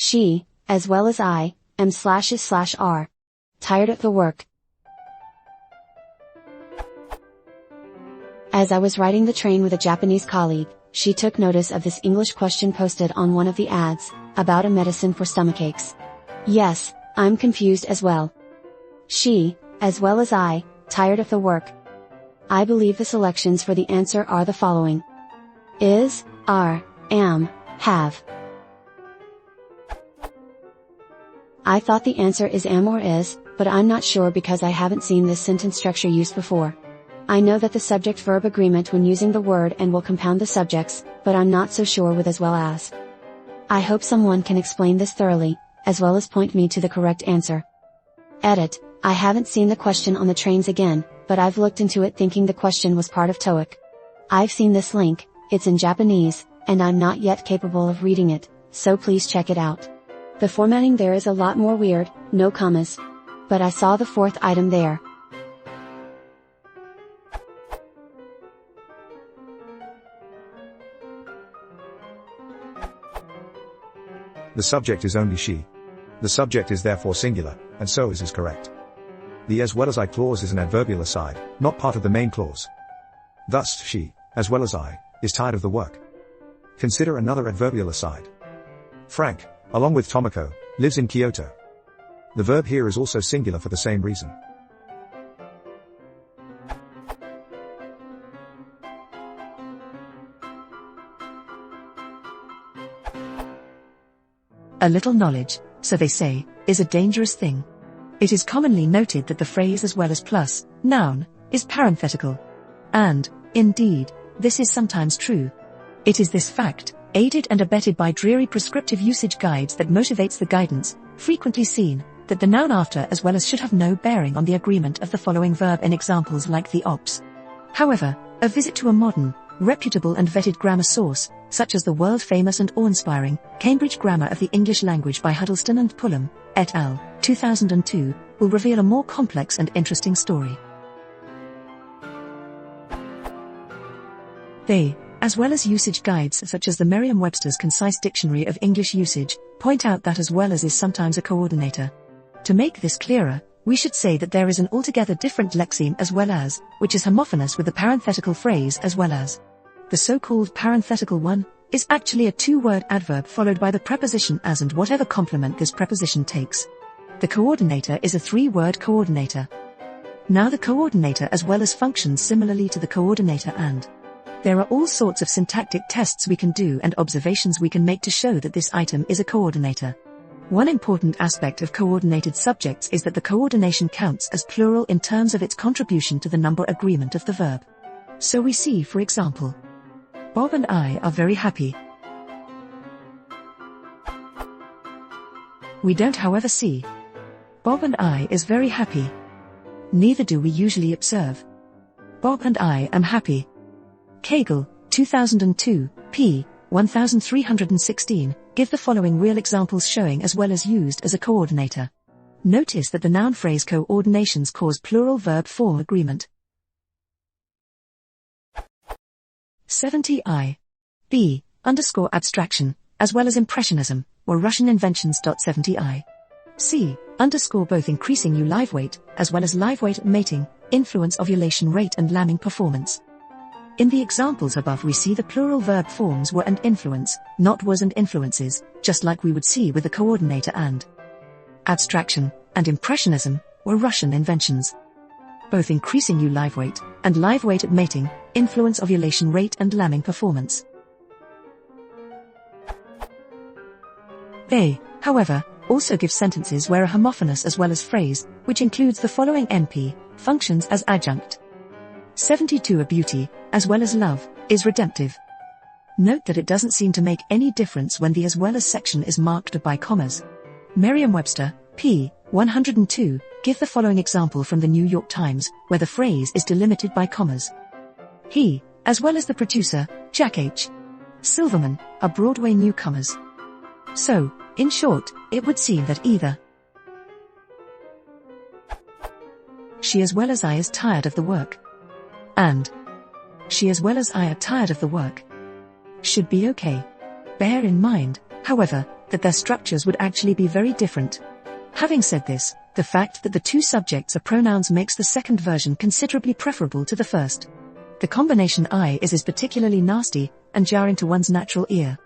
She, as well as I, am /is/are. Tired of the work. As I was riding the train with a Japanese colleague, she took notice of this English question posted on one of the ads, about a medicine for stomachaches. Yes, I'm confused as well. She, as well as I, tired of the work. I believe the selections for the answer are the following: is, are, am, have. I thought the answer is am or is, but I'm not sure because I haven't seen this sentence structure used before. I know that the subject-verb agreement when using the word and will compound the subjects, but I'm not so sure with as well as. I hope someone can explain this thoroughly, as well as point me to the correct answer. Edit: I haven't seen the question on the trains again, but I've looked into it thinking the question was part of TOEIC. I've seen this link, it's in Japanese, and I'm not yet capable of reading it, so please check it out. The formatting there is a lot more weird, no commas. But I saw the fourth item there. The subject is only she. The subject is therefore singular, and so is correct. The as well as I clause is an adverbial aside, not part of the main clause. Thus, she, as well as I, is tired of the work. Consider another adverbial aside. Frank, along with Tomoko, lives in Kyoto. The verb here is also singular for the same reason. A little knowledge, so they say, is a dangerous thing. It is commonly noted that the phrase as well as plus, noun, is parenthetical. And, indeed, this is sometimes true. It is this fact, aided and abetted by dreary prescriptive usage guides, that motivates the guidance, frequently seen, that the noun after as well as should have no bearing on the agreement of the following verb in examples like the ops. However, a visit to a modern, reputable and vetted grammar source, such as the world-famous and awe-inspiring Cambridge Grammar of the English Language by Huddleston and Pullum, et al., 2002, will reveal a more complex and interesting story. They, as well as usage guides such as the Merriam-Webster's Concise Dictionary of English Usage, point out that as well as is sometimes a coordinator. To make this clearer, we should say that there is an altogether different lexeme as well as, which is homophonous with the parenthetical phrase as well as. The so-called parenthetical one is actually a two-word adverb followed by the preposition as and whatever complement this preposition takes. The coordinator is a three-word coordinator. Now the coordinator as well as functions similarly to the coordinator and. There are all sorts of syntactic tests we can do and observations we can make to show that this item is a coordinator. One important aspect of coordinated subjects is that the coordination counts as plural in terms of its contribution to the number agreement of the verb. So we see, for example, Bob and I are very happy. We don't, however, see Bob and I is very happy. Neither do we usually observe Bob and I am happy. Kagel, 2002, p. 1316, give the following real examples showing as well as used as a coordinator. Notice that the noun phrase coordinations cause plural verb form agreement. 70i. B. _ abstraction, as well as impressionism, or Russian inventions. 70i. C. _ both increasing U live weight, as well as live weight mating, influence ovulation rate and lambing performance. In the examples above we see the plural verb forms were and influence, not was and influences, just like we would see with the coordinator and. Abstraction and impressionism were Russian inventions. Both increasing U live weight and live weight at mating, influence ovulation rate and lambing performance. They, however, also give sentences where a homophonous as well as phrase, which includes the following NP, functions as adjunct. 72 a beauty, as well as love, is redemptive. Note that it doesn't seem to make any difference when the as well as section is marked by commas. Merriam-Webster, p. 102, give the following example from the New York Times, where the phrase is delimited by commas. He, as well as the producer, Jack H. Silverman, are Broadway newcomers. So, in short, it would seem that either she as well as I is tired of the work, and she as well as I are tired of the work should be okay. Bear in mind, however, that their structures would actually be very different. Having said this, the fact that the two subjects are pronouns makes the second version considerably preferable to the first. The combination I is particularly nasty and jarring to one's natural ear.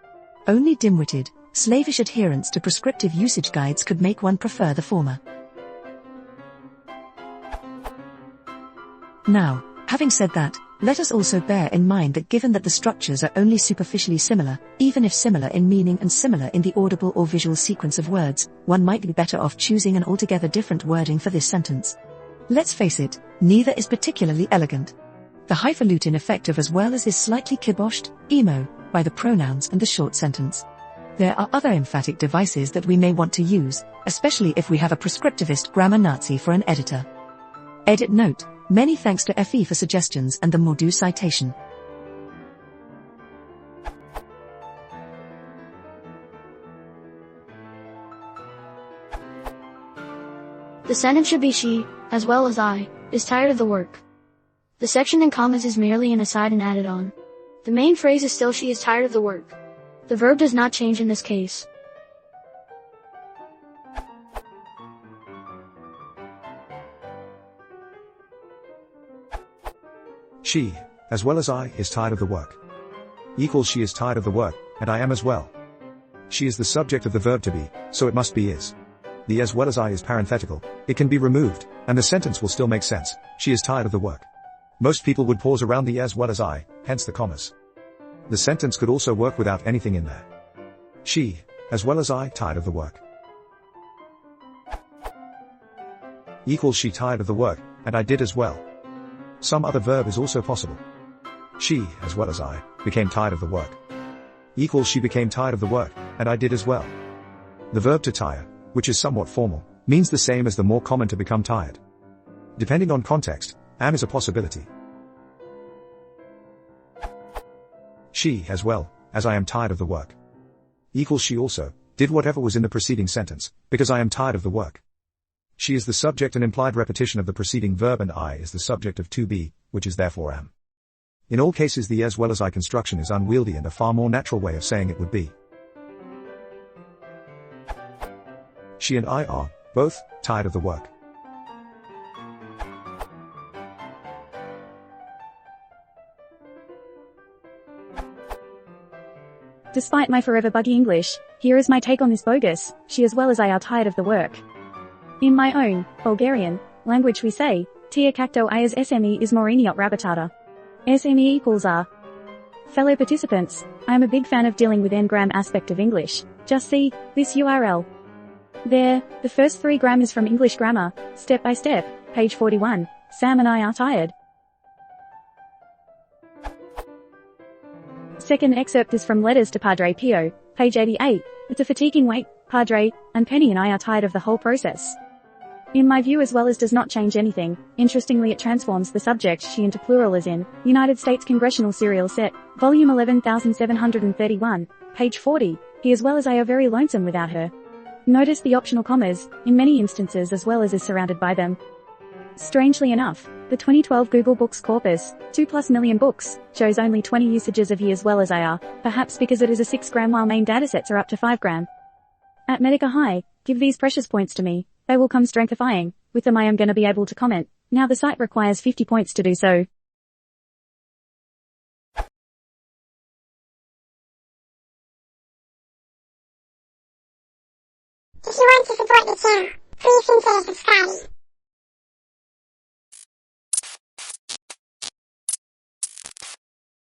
Only dim-witted, slavish adherence to prescriptive usage guides could make one prefer the former. Now, having said that, let us also bear in mind that given that the structures are only superficially similar, even if similar in meaning and similar in the audible or visual sequence of words, one might be better off choosing an altogether different wording for this sentence. Let's face it, neither is particularly elegant. The highfalutin effect of as well as is slightly kiboshed, emo, by the pronouns and the short sentence. There are other emphatic devices that we may want to use, especially if we have a prescriptivist grammar Nazi for an editor. Edit note. Many thanks to FE for suggestions and the Mordu citation. The sentence should be she, as well as I, is tired of the work. The section in commas is merely an aside and added on. The main phrase is still she is tired of the work. The verb does not change in this case. She, as well as I, is tired of the work. Equals she is tired of the work, and I am as well. She is the subject of the verb to be, so it must be is. The as well as I is parenthetical, it can be removed, and the sentence will still make sense. She is tired of the work. Most people would pause around the as well as I, hence the commas. The sentence could also work without anything in there. She, as well as I, tired of the work. Equals she tired of the work, and I did as well. Some other verb is also possible. She, as well as I, became tired of the work. Equals she became tired of the work, and I did as well. The verb to tire, which is somewhat formal, means the same as the more common to become tired. Depending on context, am is a possibility. She, as well, as I am tired of the work. Equals she also, did whatever was in the preceding sentence, because I am tired of the work. She is the subject and implied repetition of the preceding verb and I is the subject of to be, which is therefore am. In all cases the as well as I construction is unwieldy and a far more natural way of saying it would be. She and I are, both, tired of the work. Despite my forever buggy English, here is my take on this bogus, she as well as I are tired of the work. In my own, Bulgarian, language we say, Tia kakto I as SME is moriniot rabatata. SME equals R. Fellow participants, I am a big fan of dealing with n-gram aspect of English. Just see, this URL. There, the first 3 gram is from English Grammar, step by step, page 41, Sam and I are tired. Second excerpt is from Letters to Padre Pio, page 88, it's a fatiguing wait, Padre, and Penny and I are tired of the whole process. In my view as well as does not change anything, interestingly it transforms the subject she into plural as in, United States Congressional Serial Set, volume 11731, page 40, he as well as I are very lonesome without her. Notice the optional commas, in many instances as well as is surrounded by them. Strangely enough, the 2012 Google Books corpus, 2+ million books, shows only 20 usages of he as well as I are, perhaps because it is a 6 gram while main datasets are up to 5 gram. At Medica High, give these precious points to me, they will come strengthifying, with them I am gonna be able to comment, now the site requires 50 points to do so. If you want to support the channel, please consider subscribing.